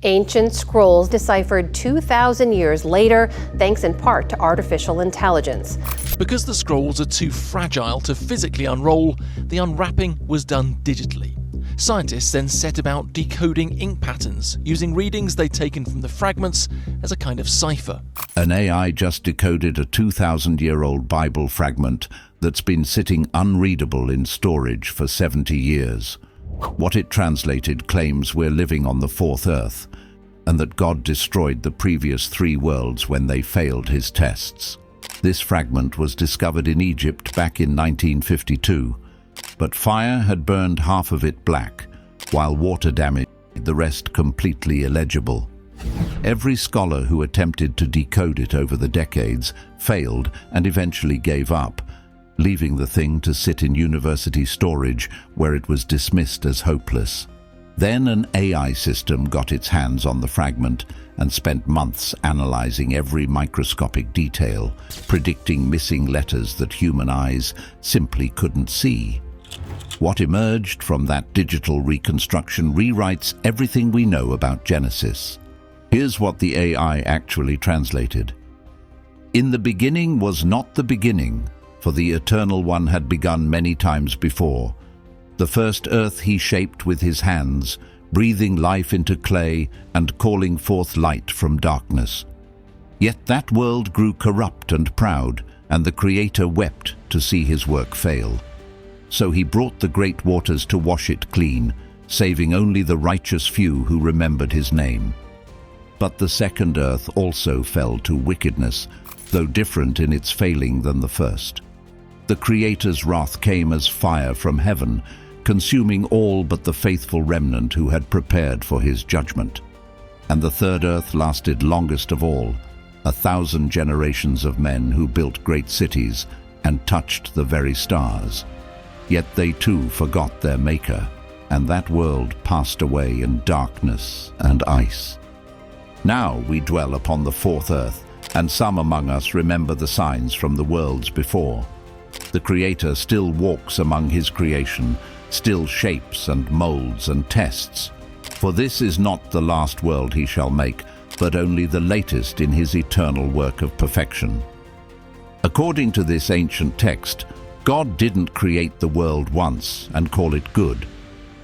Ancient scrolls deciphered 2,000 years later, thanks in part to artificial intelligence. Because the scrolls are too fragile to physically unroll, the unwrapping was done digitally. Scientists then set about decoding ink patterns, using readings they'd taken from the fragments as a kind of cipher. An AI just decoded a 2,000-year-old Bible fragment that's been sitting unreadable in storage for 70 years. What it translated claims we're living on the fourth earth, and that God destroyed the previous 3 worlds when they failed his tests. This fragment was discovered in Egypt back in 1952, but fire had burned half of it black, while water damaged the rest completely illegible. Every scholar who attempted to decode it over the decades failed and eventually gave up, leaving the thing to sit in university storage where it was dismissed as hopeless. Then an AI system got its hands on the fragment and spent months analyzing every microscopic detail, predicting missing letters that human eyes simply couldn't see. What emerged from that digital reconstruction rewrites everything we know about Genesis. Here's what the AI actually translated. "In the beginning was not the beginning, for the Eternal One had begun many times before. The first earth he shaped with his hands, breathing life into clay and calling forth light from darkness. Yet that world grew corrupt and proud, and the Creator wept to see his work fail. So he brought the great waters to wash it clean, saving only the righteous few who remembered his name. But the second earth also fell to wickedness, though different in its failing than the first. The Creator's wrath came as fire from heaven, consuming all but the faithful remnant who had prepared for his judgment. And the third earth lasted longest of all, 1,000 generations of men who built great cities and touched the very stars. Yet they too forgot their Maker, and that world passed away in darkness and ice. Now we dwell upon the fourth earth, and some among us remember the signs from the worlds before. The Creator still walks among his creation, still shapes and molds and tests. For this is not the last world he shall make, but only the latest in his eternal work of perfection." According to this ancient text, God didn't create the world once and call it good.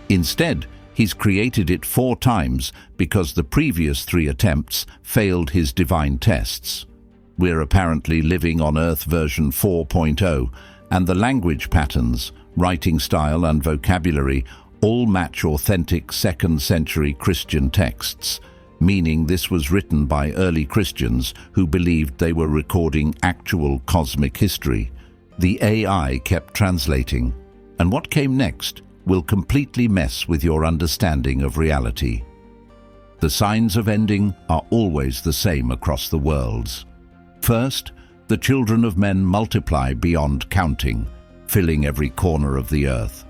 Instead, he's created it 4 times because the previous 3 attempts failed his divine tests. We're apparently living on Earth version 4.0, and the language patterns, writing style and vocabulary all match authentic 2nd century Christian texts, meaning this was written by early Christians who believed they were recording actual cosmic history. The AI kept translating, and what came next will completely mess with your understanding of reality. The signs of ending are always the same across the worlds. First, the children of men multiply beyond counting, filling every corner of the earth.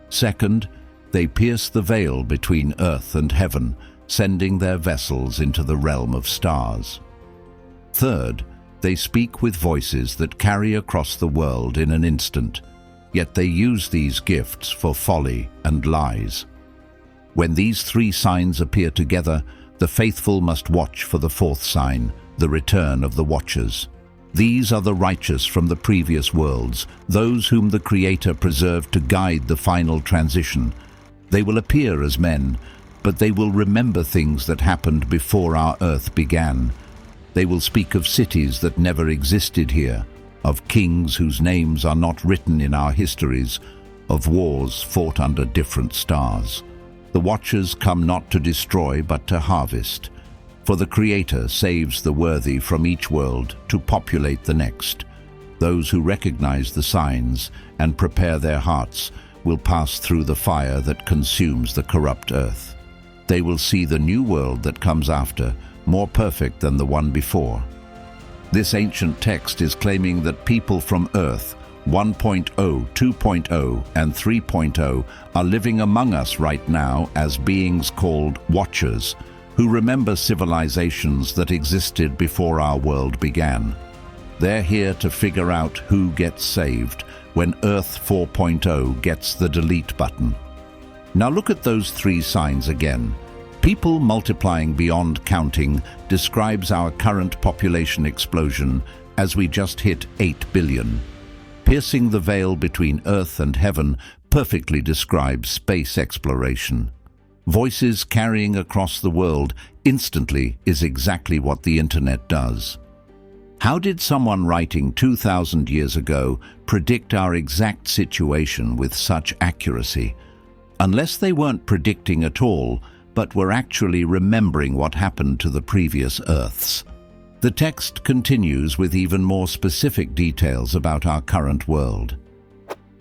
Second, they pierce the veil between earth and heaven, sending their vessels into the realm of stars. Third, they speak with voices that carry across the world in an instant, yet they use these gifts for folly and lies. When these 3 signs appear together, the faithful must watch for the 4th sign, the return of the watchers. These are the righteous from the previous worlds, those whom the Creator preserved to guide the final transition. They will appear as men, but they will remember things that happened before our earth began. They will speak of cities that never existed here, of kings whose names are not written in our histories, of wars fought under different stars. The watchers come not to destroy but to harvest. For the Creator saves the worthy from each world to populate the next. Those who recognize the signs and prepare their hearts will pass through the fire that consumes the corrupt earth. They will see the new world that comes after, more perfect than the one before. This ancient text is claiming that people from Earth 1.0, 2.0, and 3.0 are living among us right now as beings called Watchers, who remember civilizations that existed before our world began. They're here to figure out who gets saved when Earth 4.0 gets the delete button. Now look at those 3 signs again. People multiplying beyond counting describes our current population explosion as we just hit 8 billion. Piercing the veil between Earth and heaven perfectly describes space exploration. Voices carrying across the world instantly is exactly what the internet does. How did someone writing 2,000 years ago predict our exact situation with such accuracy? Unless they weren't predicting at all, but were actually remembering what happened to the previous Earths. The text continues with even more specific details about our current world.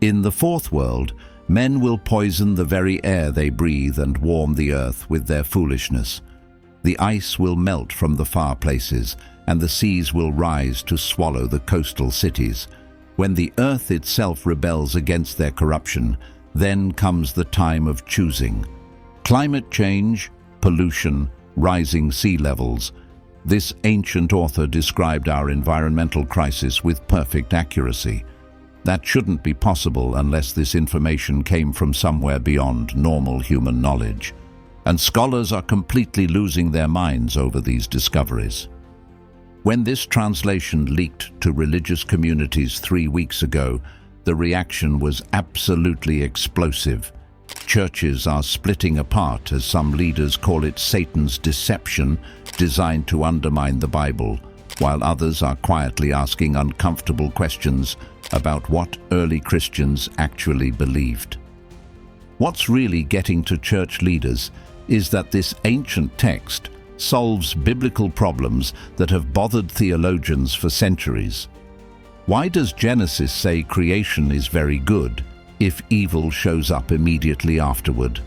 In the fourth world, men will poison the very air they breathe and warm the earth with their foolishness. The ice will melt from the far places, and the seas will rise to swallow the coastal cities. When the earth itself rebels against their corruption, then comes the time of choosing. Climate change, pollution, rising sea levels. This ancient author described our environmental crisis with perfect accuracy. That shouldn't be possible unless this information came from somewhere beyond normal human knowledge. And scholars are completely losing their minds over these discoveries. When this translation leaked to religious communities 3 weeks ago, the reaction was absolutely explosive. Churches are splitting apart as some leaders call it Satan's deception designed to undermine the Bible, while others are quietly asking uncomfortable questions about what early Christians actually believed. What's really getting to church leaders is that this ancient text solves biblical problems that have bothered theologians for centuries. Why does Genesis say creation is very good if evil shows up immediately afterward?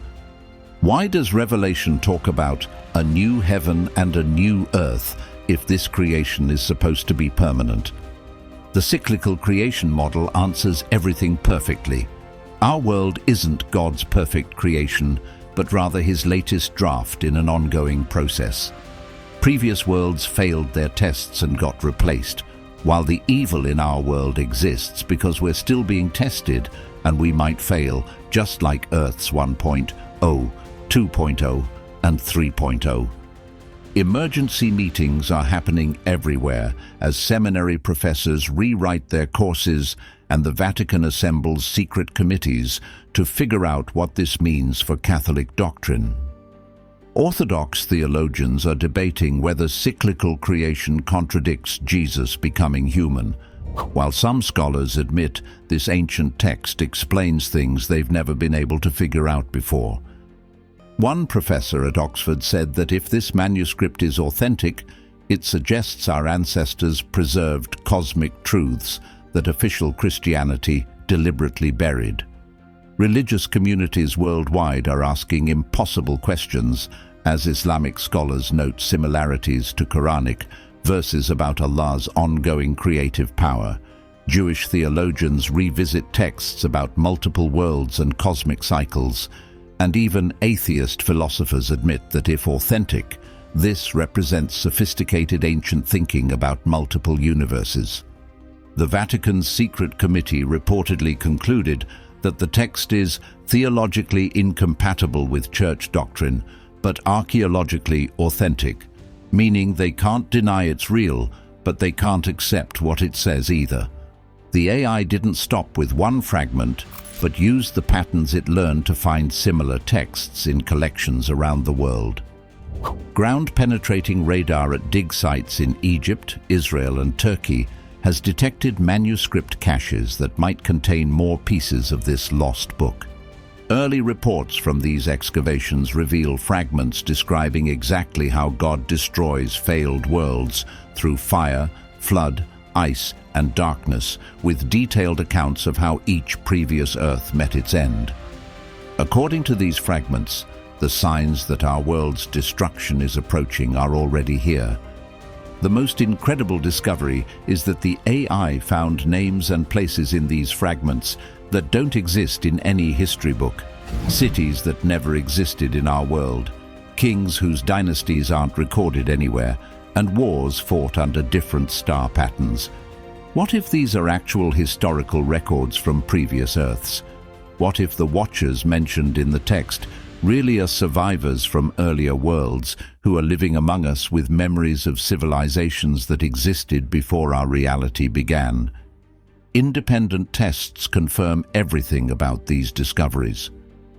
Why does Revelation talk about a new heaven and a new earth if this creation is supposed to be permanent? The cyclical creation model answers everything perfectly. Our world isn't God's perfect creation, but rather his latest draft in an ongoing process. Previous worlds failed their tests and got replaced, while the evil in our world exists because we're still being tested and we might fail, just like Earth's 1.0, 2.0, and 3.0. Emergency meetings are happening everywhere as seminary professors rewrite their courses and the Vatican assembles secret committees to figure out what this means for Catholic doctrine. Orthodox theologians are debating whether cyclical creation contradicts Jesus becoming human, while some scholars admit this ancient text explains things they've never been able to figure out before. One professor at Oxford said that if this manuscript is authentic, it suggests our ancestors preserved cosmic truths that official Christianity deliberately buried. Religious communities worldwide are asking impossible questions as Islamic scholars note similarities to Quranic verses about Allah's ongoing creative power. Jewish theologians revisit texts about multiple worlds and cosmic cycles, and even atheist philosophers admit that if authentic, this represents sophisticated ancient thinking about multiple universes. The Vatican's secret committee reportedly concluded that the text is theologically incompatible with church doctrine, but archaeologically authentic, meaning they can't deny it's real, but they can't accept what it says either. The AI didn't stop with one fragment, but used the patterns it learned to find similar texts in collections around the world. Ground-penetrating radar at dig sites in Egypt, Israel, and Turkey has detected manuscript caches that might contain more pieces of this lost book. Early reports from these excavations reveal fragments describing exactly how God destroys failed worlds through fire, flood, ice, and darkness, with detailed accounts of how each previous Earth met its end. According to these fragments, the signs that our world's destruction is approaching are already here. The most incredible discovery is that the AI found names and places in these fragments that don't exist in any history book, cities that never existed in our world, kings whose dynasties aren't recorded anywhere, and wars fought under different star patterns. What if these are actual historical records from previous Earths? What if the Watchers mentioned in the text really are survivors from earlier worlds who are living among us with memories of civilizations that existed before our reality began. Independent tests confirm everything about these discoveries.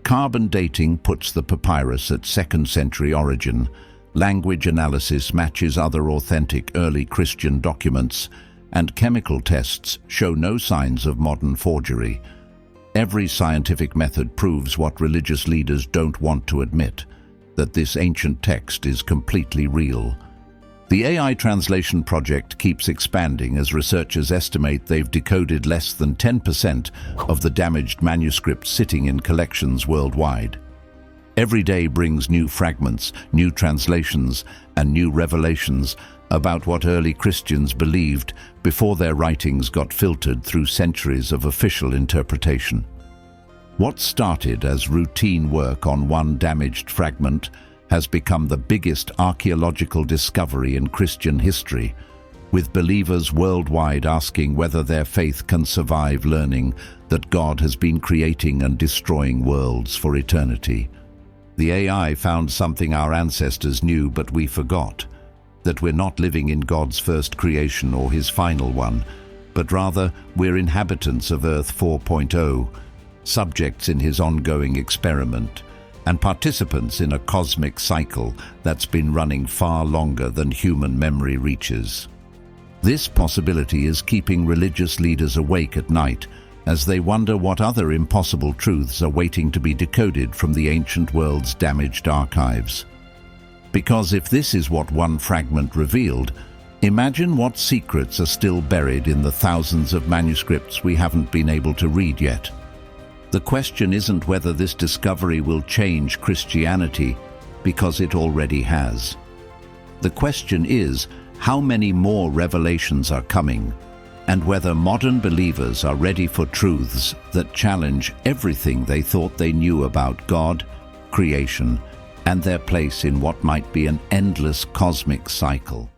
Carbon dating puts the papyrus at 2nd century origin. Language analysis matches other authentic early Christian documents, and chemical tests show no signs of modern forgery. Every scientific method proves what religious leaders don't want to admit, that this ancient text is completely real. The AI translation project keeps expanding as researchers estimate they've decoded less than 10% of the damaged manuscripts sitting in collections worldwide. Every day brings new fragments, new translations, and new revelations about what early Christians believed before their writings got filtered through centuries of official interpretation. What started as routine work on one damaged fragment has become the biggest archaeological discovery in Christian history, with believers worldwide asking whether their faith can survive learning that God has been creating and destroying worlds for eternity. The AI found something our ancestors knew but we forgot, that we're not living in God's first creation or his final one, but rather we're inhabitants of Earth 4.0, subjects in his ongoing experiment, and participants in a cosmic cycle that's been running far longer than human memory reaches. This possibility is keeping religious leaders awake at night as they wonder what other impossible truths are waiting to be decoded from the ancient world's damaged archives. Because if this is what one fragment revealed, imagine what secrets are still buried in the thousands of manuscripts we haven't been able to read yet. The question isn't whether this discovery will change Christianity, because it already has. The question is how many more revelations are coming, and whether modern believers are ready for truths that challenge everything they thought they knew about God, creation, and their place in what might be an endless cosmic cycle.